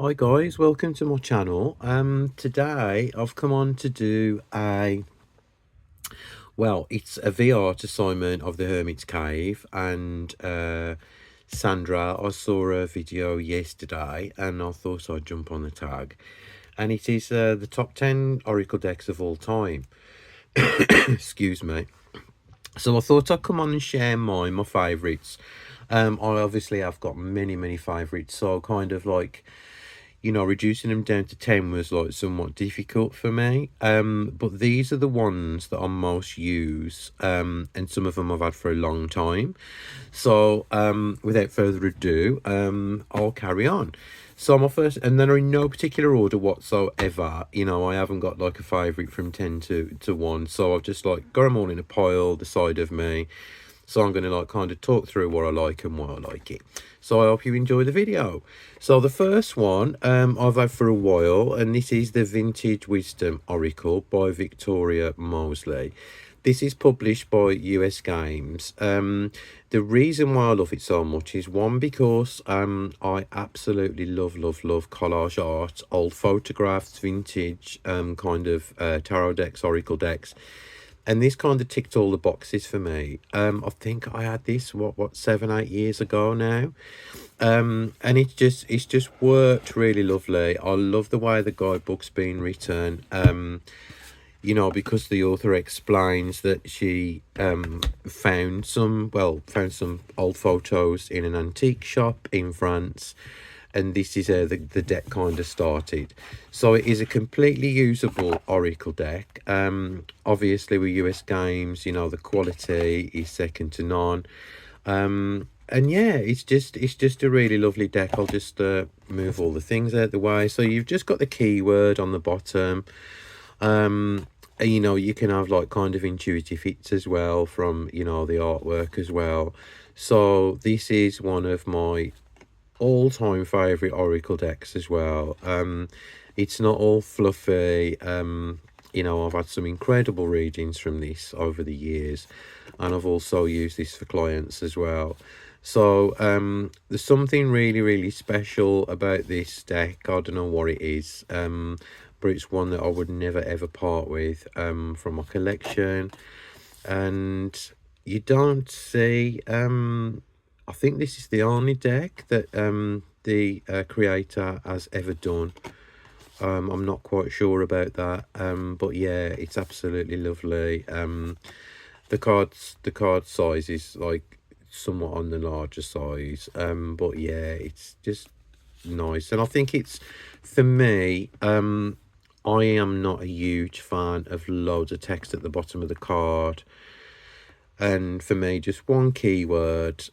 Hi guys, welcome to my channel. Today I've come on to do it's a VR assignment of the Hermit's Cave, and Sandra, I saw a video yesterday and I thought I'd jump on the tag. And it is the top 10 Oracle decks of all time. Excuse me. So I thought I'd come on and share my favourites. I obviously have got many favourites, so kind of like, reducing them down to 10 was like somewhat difficult for me. But these are the ones that I most use, and some of them I've had for a long time. So, without further ado, I'll carry on. So my first, and then in no particular order whatsoever. I haven't got like a favourite from 10 to 1. So I've just like got them all in a pile, the side of me. So I'm going to like kind of talk through what I like and why I like it. So I hope you enjoy the video. So the first one I've had for a while, and this is the Vintage Wisdom Oracle by Victoria Mosley. This is published by US Games. The reason why I love it so much is, one, because I absolutely love collage art, old photographs, vintage kind of tarot decks, oracle decks. And this kind of ticked all the boxes for me. I think I had this 7-8 years ago now. And it's just worked really lovely. I love the way the guidebook's been written. Because the author explains that she found some old photos in an antique shop in France, and this is how the deck kind of started. So it is a completely usable oracle deck. Obviously with US Games, the quality is second to none. And yeah, it's just a really lovely deck. I'll just move all the things out the way. So you've just got the keyword on the bottom. You can have like kind of intuitive hits as well from the artwork as well. So this is one of my all-time favorite oracle decks as well. It's not all fluffy. I've had some incredible readings from this over the years, and I've also used this for clients as well. So there's something really special about this deck. I don't know what it is, but it's one that I would never ever part with from my collection. And you don't see, I think this is the only deck that the creator has ever done. I'm not quite sure about that, but yeah, it's absolutely lovely. The card size is like somewhat on the larger size, but yeah, it's just nice. And I think it's, for me, I am not a huge fan of loads of text at the bottom of the card. And for me, just one keyword,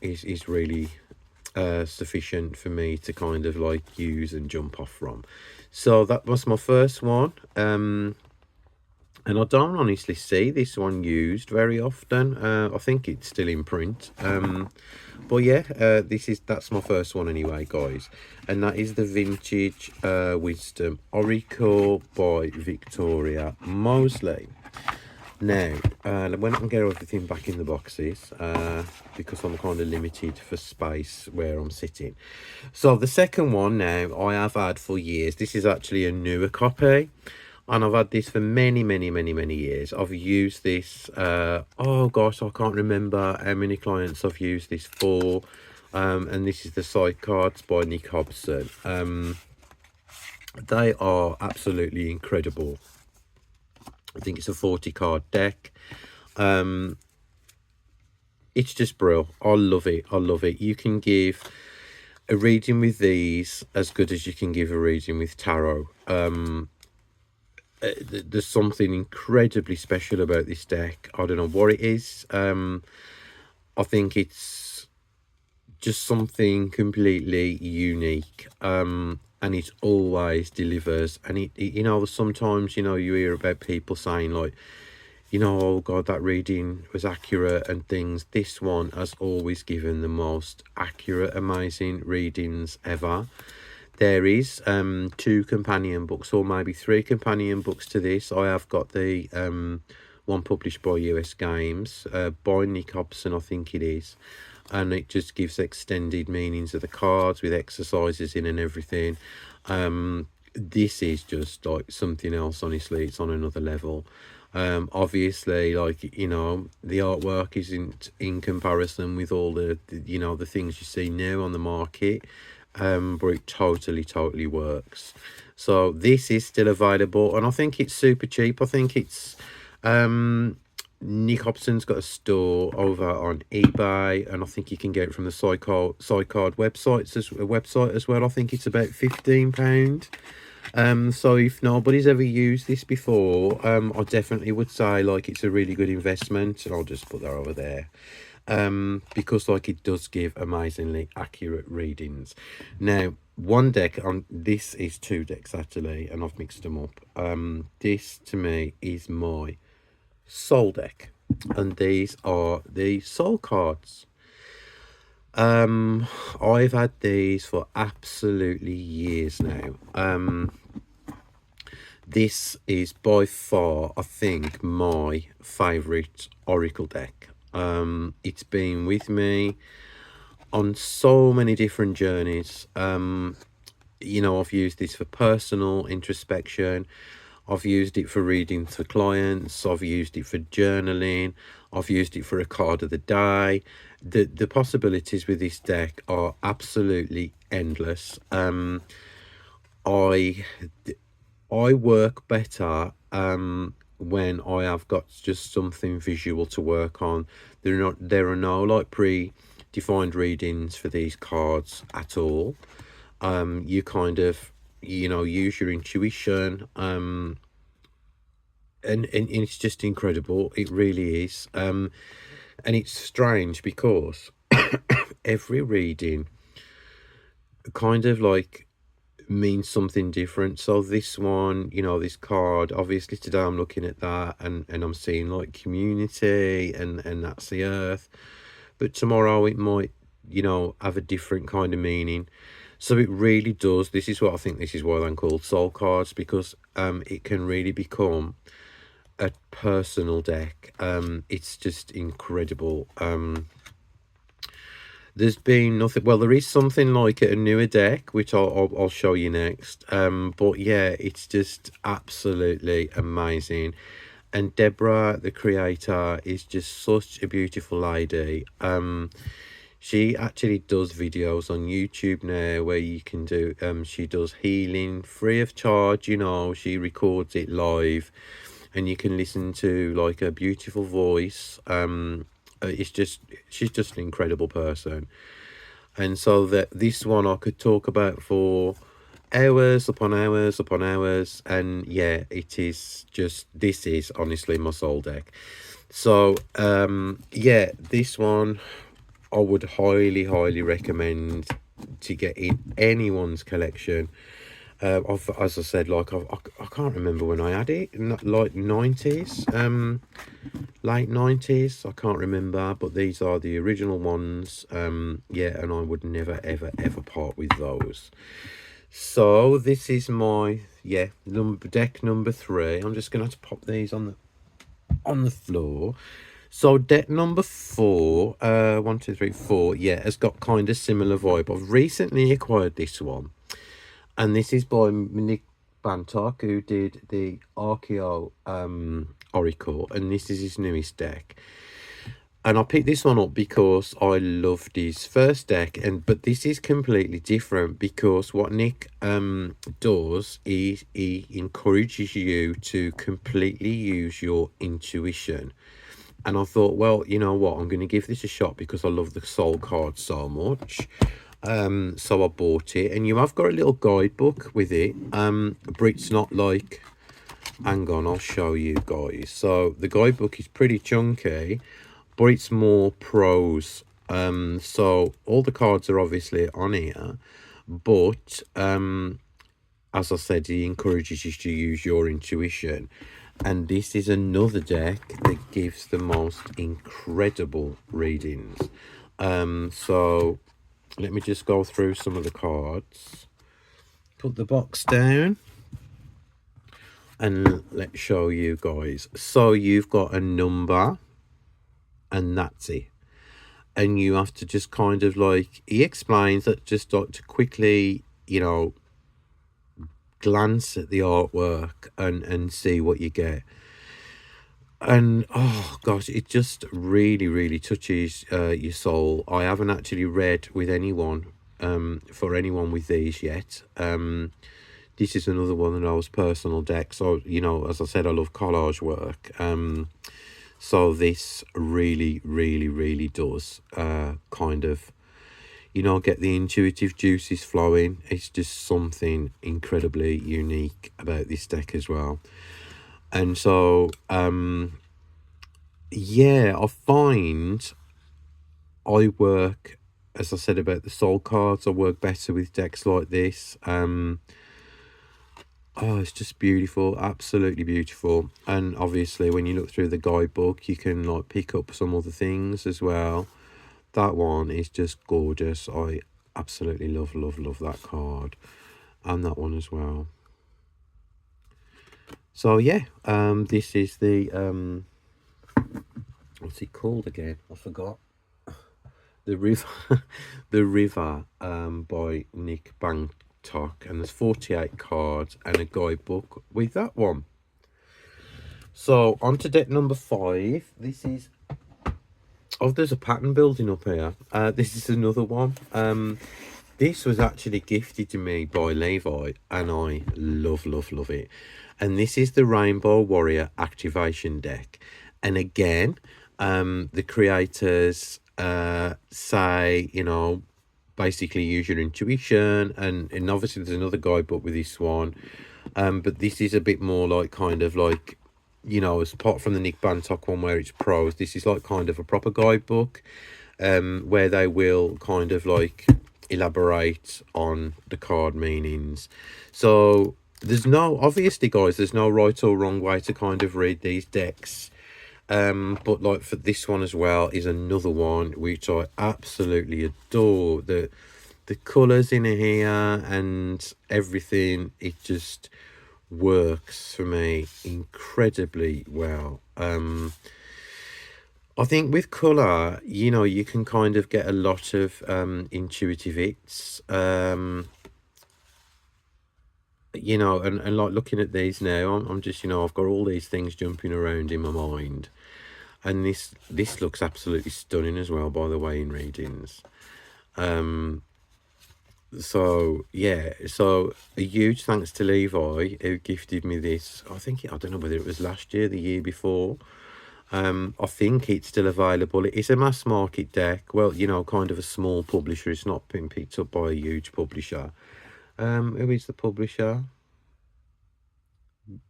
is really sufficient for me to kind of like use and jump off from. So that was my first one. And I don't honestly see this one used very often. I think it's still in print. But yeah, that's my first one anyway, guys. And that is the Vintage Wisdom Oracle by Victoria Mosley. Now, when I can get everything back in the boxes, because I'm kind of limited for space where I'm sitting. So the second one now I have had for years. This is actually a newer copy, and I've had this for many years. I've used this, oh gosh, I can't remember how many clients I've used this for. And this is the side cards by Nick Hobson. They are absolutely incredible. I think it's a 40 card deck. It's just brilliant. I love it. You can give a reading with these as good as you can give a reading with tarot. There's something incredibly special about this deck. I don't know what it is. I think it's just something completely unique. And it always delivers. And it sometimes, you hear about people saying like, oh God, that reading was accurate and things. This one has always given the most accurate, amazing readings ever. There is 2 companion books, or maybe 3 companion books to this. I have got the one published by US Games, by Nick Hobson, I think it is. and it just gives extended meanings of the cards with exercises in and everything. This is just like something else. Honestly, it's on another level. Obviously, like, you know, the artwork isn't in comparison with all the you know, the things you see now on the market, but it totally works. So this is still available, and I think it's super cheap. I think it's Nick Hobson's got a store over on eBay, and I think you can get it from the Sidecard website as well. I think it's about £15. So if nobody's ever used this before, I definitely would say like it's a really good investment, and I'll just put that over there. Because like it does give amazingly accurate readings. Now, one deck on this is two decks actually, and I've mixed them up. This to me is my soul deck, and these are the soul cards. I've had these for absolutely years now. This is by far, I think, my favorite Oracle deck. It's been with me on so many different journeys. You know, I've used this for personal introspection. I've used it for reading to clients. I've used it for journaling. I've used it for a card of the day. The possibilities with this deck are absolutely endless. I work better when I have got just something visual to work on. There are no like pre-defined readings for these cards at all. You kind of, you know, use your intuition, and it's just incredible. It really is. And it's strange because every reading kind of like means something different. So this one, you know, this card, obviously today I'm looking at that, and I'm seeing like community, and that's the earth. But tomorrow it might, you know, have a different kind of meaning. So it really does. This is what I think, this is why they're called soul cards, because it can really become a personal deck. It's just incredible. There's been nothing. Well, there is something like a newer deck, which I'll show you next. But yeah, it's just absolutely amazing. And Deborah, the creator, is just such a beautiful lady. She actually does videos on YouTube now where you can do. She does healing free of charge. You know, she records it live, and you can listen to like a beautiful voice. It's just, she's just an incredible person. And so that this one I could talk about for hours upon hours upon hours. And yeah, it is just, this is honestly my soul deck. So yeah, this one I would highly recommend to get in anyone's collection. As I said, like I can't remember when I had it, like 90s, late 90s, I can't remember, but these are the original ones. Yeah, and I would never ever part with those. So this is my, yeah, deck number 3. I'm just gonna have to pop these on the floor. So deck number 4, 1 2 3 4, yeah, has got kind of similar vibe. I've recently acquired this one, and this is by Nick Bantock, who did the Archeo Oracle, and this is his newest deck. And I picked this one up because I loved his first deck, but this is completely different, because what Nick does is he encourages you to completely use your intuition. And I thought, well, you know what, I'm going to give this a shot because I love the soul card so much. So I bought it, and you have got a little guidebook with it, but it's not like, hang on, I'll show you guys. So the guidebook is pretty chunky, but it's more prose. So all the cards are obviously on here, but as I said, he encourages you to use your intuition. And this is another deck that gives the most incredible readings. So let me just go through some of the cards. Put the box down, and let's show you guys. So you've got a number, and that's it. and you have to just kind of like, he explains that just like to quickly, you know, glance at the artwork and see what you get. And oh gosh, it just really, really touches your soul. I haven't actually read with anyone, for anyone with these yet. This is another one of those personal decks. So, you know, as I said, I love collage work. So this really, really, really does kind of, you know, get the intuitive juices flowing. It's just something incredibly unique about this deck as well. And so, yeah, I find I work, as I said about the soul cards, I work better with decks like this. Oh, it's just beautiful, absolutely beautiful. And obviously, when you look through the guidebook, you can like pick up some other things as well. That one is just gorgeous. I absolutely love, love, love that card, and that one as well. So yeah, this is the what's it called again? I forgot. The River, the River, by Nick Bangtok, and there's 48 cards and a guidebook with that one. So on to deck number 5. This is, oh, there's a pattern building up here. This is another one. This was actually gifted to me by Levi, and I love, love, love it. And this is the Rainbow Warrior activation deck. And again, the creators say, you know, basically use your intuition, and obviously there's another guidebook with this one, but this is a bit more like kind of like, you know, as apart from the Nick Bantock one where it's prose, this is like kind of a proper guidebook, where they will kind of like elaborate on the card meanings. So there's no, obviously guys, there's no right or wrong way to kind of read these decks. But like for this one as well is another one which I absolutely adore. The colours in here and everything, it just works for me incredibly well. I think with colour, you know, you can kind of get a lot of intuitive hits. You know, and like looking at these now, I'm just, you know, I've got all these things jumping around in my mind. And this looks absolutely stunning as well, by the way, in readings. So yeah, so a huge thanks to Levi who gifted me this. I think I don't know whether it was last year, the year before. I think it's still available. It's a mass market deck. Well, you know, kind of a small publisher. It's not been picked up by a huge publisher. Who is the publisher?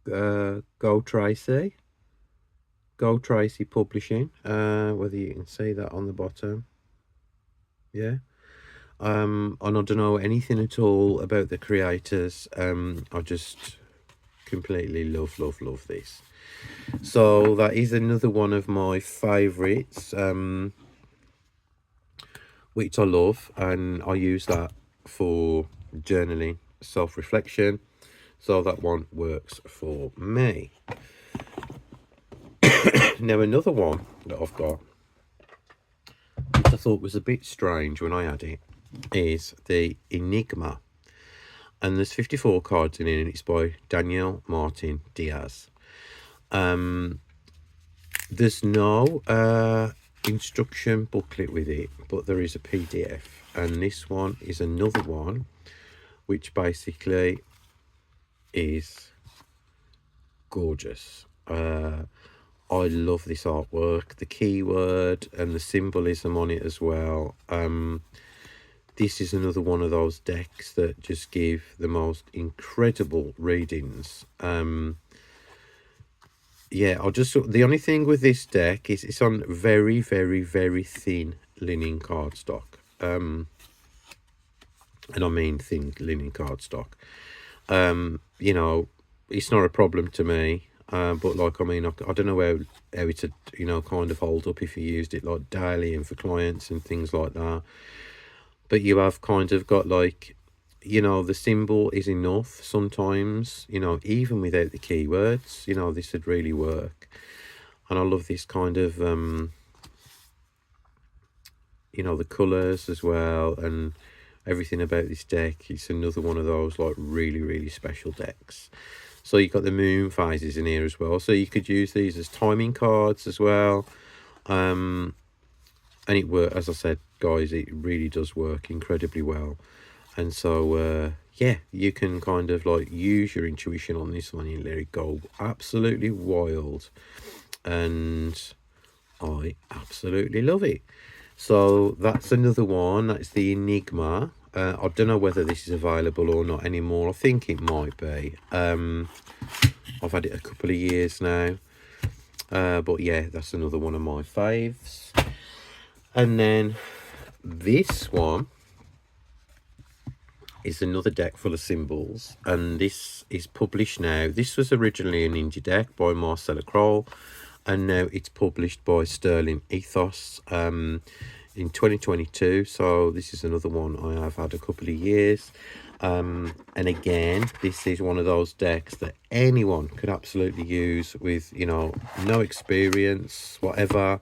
Go Tracy. Go Tracy Publishing. Whether you can see that on the bottom. Yeah. And I don't know anything at all about the creators. I just completely love, love, love this. So that is another one of my favorites, which I love, and I use that for journaling, self-reflection. So that one works for me. Now another one that I've got, which I thought was a bit strange when I had it, is the Enigma. And there's 54 cards in it, and it's by Daniel Martin Diaz. There's no instruction booklet with it, but there is a PDF. And this one is another one, which basically is gorgeous. I love this artwork, the keyword and the symbolism on it as well. This is another one of those decks that just give the most incredible readings. Yeah, the only thing with this deck is it's on very, very, very thin linen cardstock. And I mean thin linen cardstock. You know, it's not a problem to me. But like, I mean, I don't know how it'd, you know, kind of hold up if you used it like daily and for clients and things like that. But you have kind of got like, you know, the symbol is enough sometimes, you know, even without the keywords, you know, this would really work. And I love this kind of you know, the colours as well, and everything about this deck. It's another one of those like really, really special decks. So you've got the moon phases in here as well. So you could use these as timing cards as well. And it works, as I said, guys, it really does work incredibly well. And so, yeah, you can kind of like use your intuition on this one and let it go absolutely wild. And I absolutely love it. So that's another one. That's the Enigma. I don't know whether this is available or not anymore. I think it might be. I've had it a couple of years now. But yeah, that's another one of my faves. And then this one is another deck full of symbols. And this is published now. This was originally an indie deck by Marcella Kroll. And now it's published by Sterling Ethos in 2022. So this is another one I have had a couple of years. And again, this is one of those decks that anyone could absolutely use with, you know, no experience, whatever.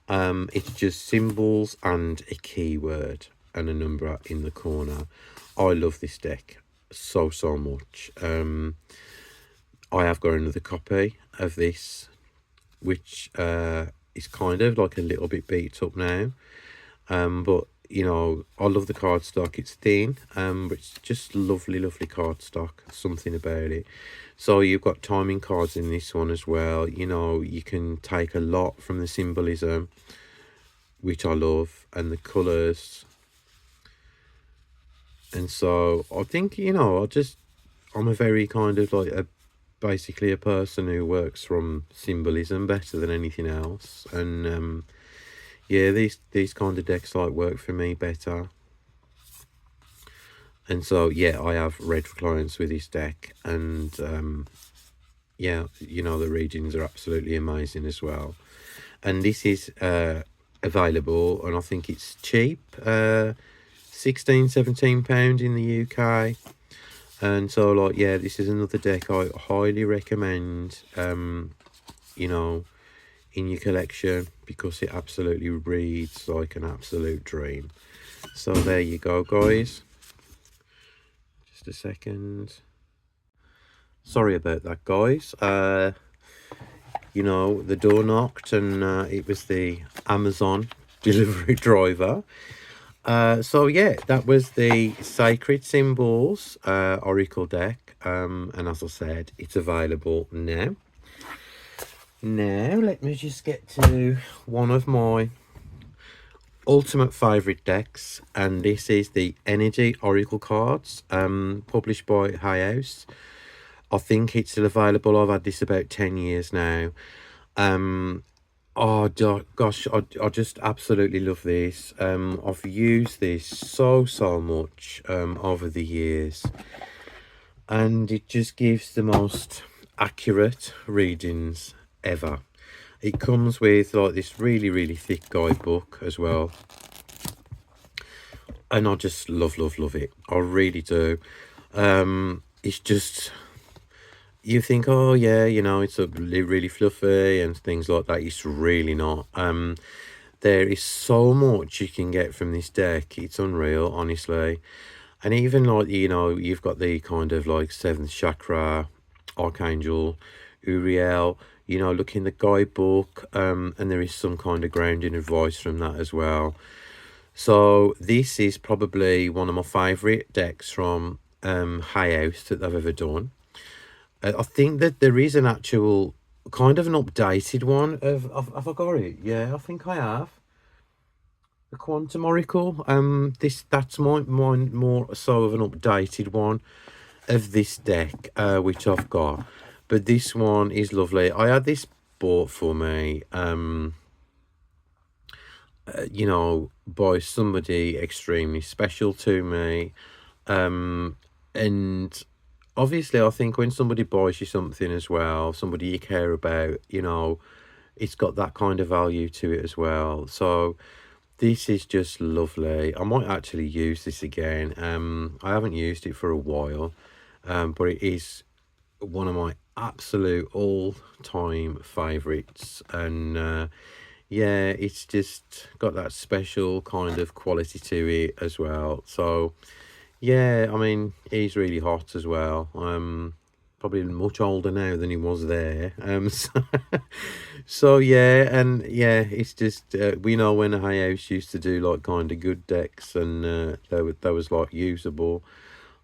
It's just symbols and a keyword and a number in the corner. I love this deck so much. I have got another copy of this, which is kind of like a little bit beat up now. But you know, I love the cardstock. It's thin, but it's just lovely cardstock. Something about it. So you've got timing cards in this one as well. You know, you can take a lot from the symbolism, which I love, and the colours. And so I think, you know, I'm a very kind of like basically a person who works from symbolism better than anything else. And yeah, these kind of decks like work for me better. And so yeah, I have read for clients with this deck, and yeah, you know, the readings are absolutely amazing as well. And this is available, and I think it's cheap, £16-17 in the UK. And so like, yeah, this is another deck I highly recommend, you know, in your collection, because it absolutely reads like an absolute dream. So there you go, guys. Just a second. Sorry about that, guys. You know, the door knocked, and it was the Amazon delivery driver. So yeah, that was the Sacred Symbols Oracle deck, and as I said, it's available now. Now let me just get to one of my ultimate favorite decks, and this is the Energy Oracle cards, published by Hay House. I think it's still available. I've had this about 10 years now. Oh gosh, I just absolutely love this. I've used this so much over the years, and it just gives the most accurate readings ever. It comes with like this really thick guidebook as well, and I just love it. I really do. It's just, you think, oh yeah, you know, it's a really fluffy and things like that. It's really not. There is so much you can get from this deck. It's unreal, honestly. And even like, you know, you've got the kind of like 7th chakra, Archangel Uriel, you know, look in the guidebook, and there is some kind of grounding advice from that as well. So this is probably one of my favourite decks from Hay House that they've ever done. I think that there is an actual kind of an updated one of, have I got it? Yeah, I think I have. The Quantum Oracle. That's mine more so of an updated one of this deck, which I've got. But this one is lovely. I had this bought for me, you know, by somebody extremely special to me. And obviously, I think when somebody buys you something as well, somebody you care about, you know, it's got that kind of value to it as well. So this is just lovely. I might actually use this again. I haven't used it for a while, but it is one of my absolute all-time favorites. And yeah, it's just got that special kind of quality to it as well. So yeah, I mean, he's really hot as well. Probably much older now than he was there. So yeah, and yeah, it's just we know when Hay House used to do like kind of good decks, and they was like usable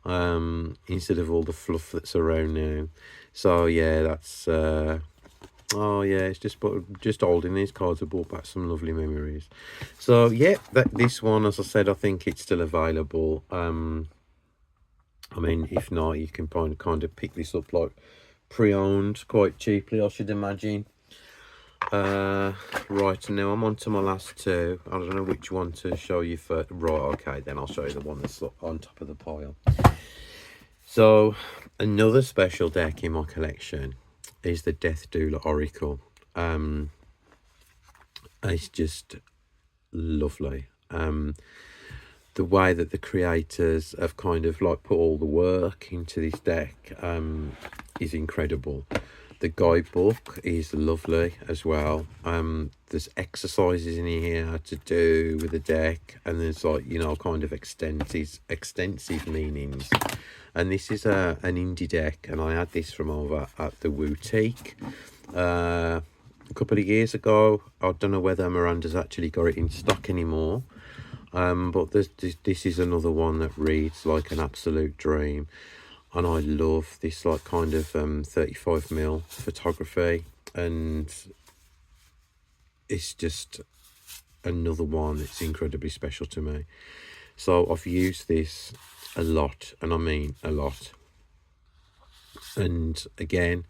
instead of all the fluff that's around now. So yeah, that's oh yeah, it's just holding these cards have brought back some lovely memories. So yeah, that this one, as I said, I think it's still available. I mean, if not, you can kind of pick this up like pre-owned quite cheaply, I should imagine. Right, now I'm on to my last two. I don't know which one to show you first. Right, okay, then I'll show you the one that's on top of the pile. So, another special deck in my collection is the Death Doula Oracle. It's just lovely. The way that the creators have kind of like put all the work into this deck is incredible. The guidebook is lovely as well. There's exercises in here to do with the deck, and there's like, you know, kind of extensive meanings. And this is an indie deck, and I had this from over at the Wootique a couple of years ago. I don't know whether Miranda's actually got it in stock anymore. But this is another one that reads like an absolute dream, and I love this like kind of 35mm photography, and it's just another one that's incredibly special to me. So I've used this a lot, and I mean a lot. And again,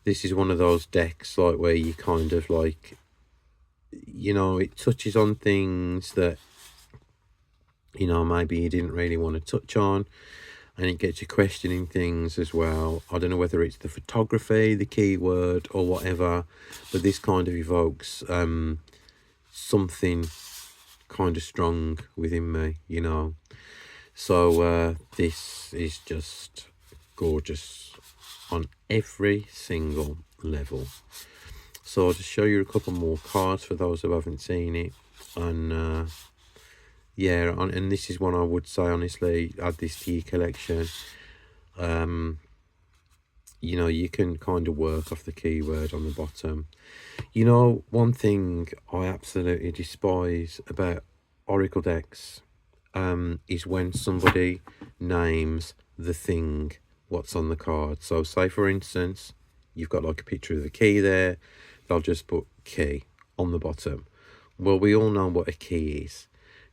this is one of those decks like where you kind of like, you know, it touches on things that, you know, maybe you didn't really want to touch on, and it gets you questioning things as well. I don't know whether it's the photography, the keyword, or whatever, but this kind of evokes something kind of strong within me, you know. So this is just gorgeous on every single level. So I'll just show you a couple more cards for those who haven't seen it. And yeah, and this is one I would say, honestly, add this to your collection. You know, you can kind of work off the keyword on the bottom. You know, one thing I absolutely despise about Oracle decks is when somebody names the thing what's on the card. So say, for instance, you've got like a picture of the key there. They'll just put key on the bottom. Well, we all know what a key is.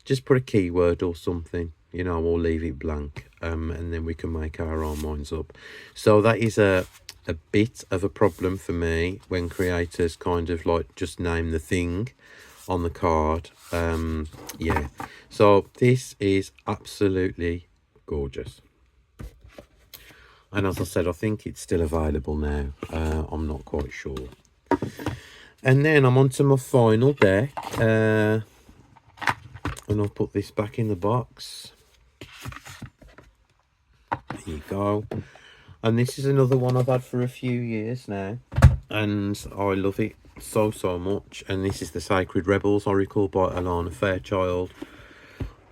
Just put a keyword or something, you know, or leave it blank, and then we can make our own minds up. So that is a bit of a problem for me when creators kind of like just name the thing on the card. Yeah, so this is absolutely gorgeous. And as I said, I think it's still available now. I'm not quite sure. And then I'm on to my final deck. And I'll put this back in the box. There you go. And this is another one I've had for a few years now, and I love it so much. And this is the Sacred Rebels Oracle by Alana Fairchild.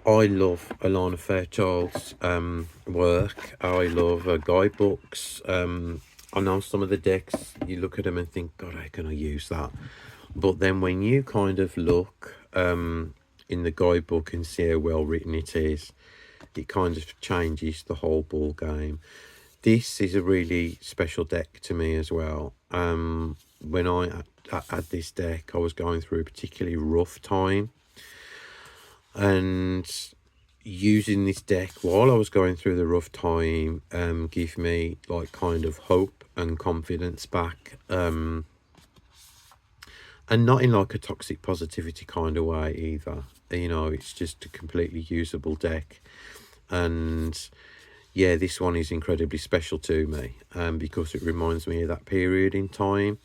I love Alana Fairchild's work. I love her guidebooks. I know some of the decks, you look at them and think, God, how can I use that? But then when you kind of look in the guidebook and see how well written it is, it kind of changes the whole ball game. This is a really special deck to me as well. When I had this deck, I was going through a particularly rough time, and using this deck while I was going through the rough time gave me like kind of hope and confidence back, and not in like a toxic positivity kind of way either. You know, it's just a completely usable deck. And yeah, this one is incredibly special to me because it reminds me of that period in time.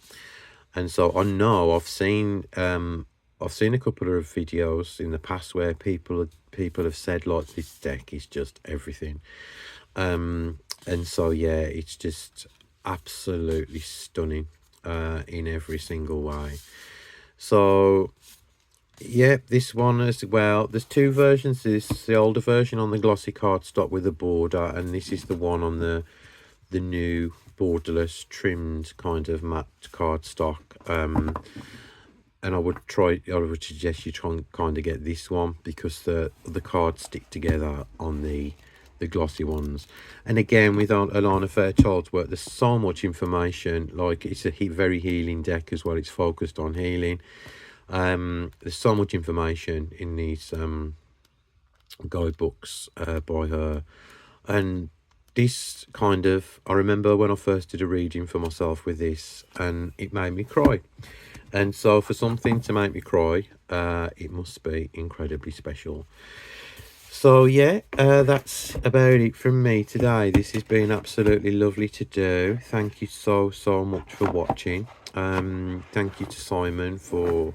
And so I know I've seen a couple of videos in the past where people have said like, this deck is just everything. And so yeah, it's just absolutely stunning in every single way. So yeah, this one as well. There's two versions. This the older version on the glossy cardstock with a border, and this is the one on the new borderless trimmed kind of matte cardstock. And I would suggest you try and kind of get this one, because the cards stick together on the glossy ones. And again, with Alana Fairchild's work, there's so much information. Like, it's a very healing deck as well. It's focused on healing. There's so much information in these guidebooks by her. And this kind of, I remember when I first did a reading for myself with this, and it made me cry. And so for something to make me cry, it must be incredibly special. So yeah, that's about it from me today. This has been absolutely lovely to do. Thank you so much for watching. Thank you to Simon for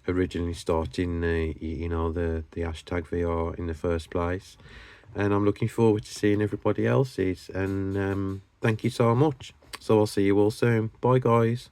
originally starting the the hashtag VR in the first place, and I'm looking forward to seeing everybody else's. And thank you so much. So I'll see you all soon. Bye guys.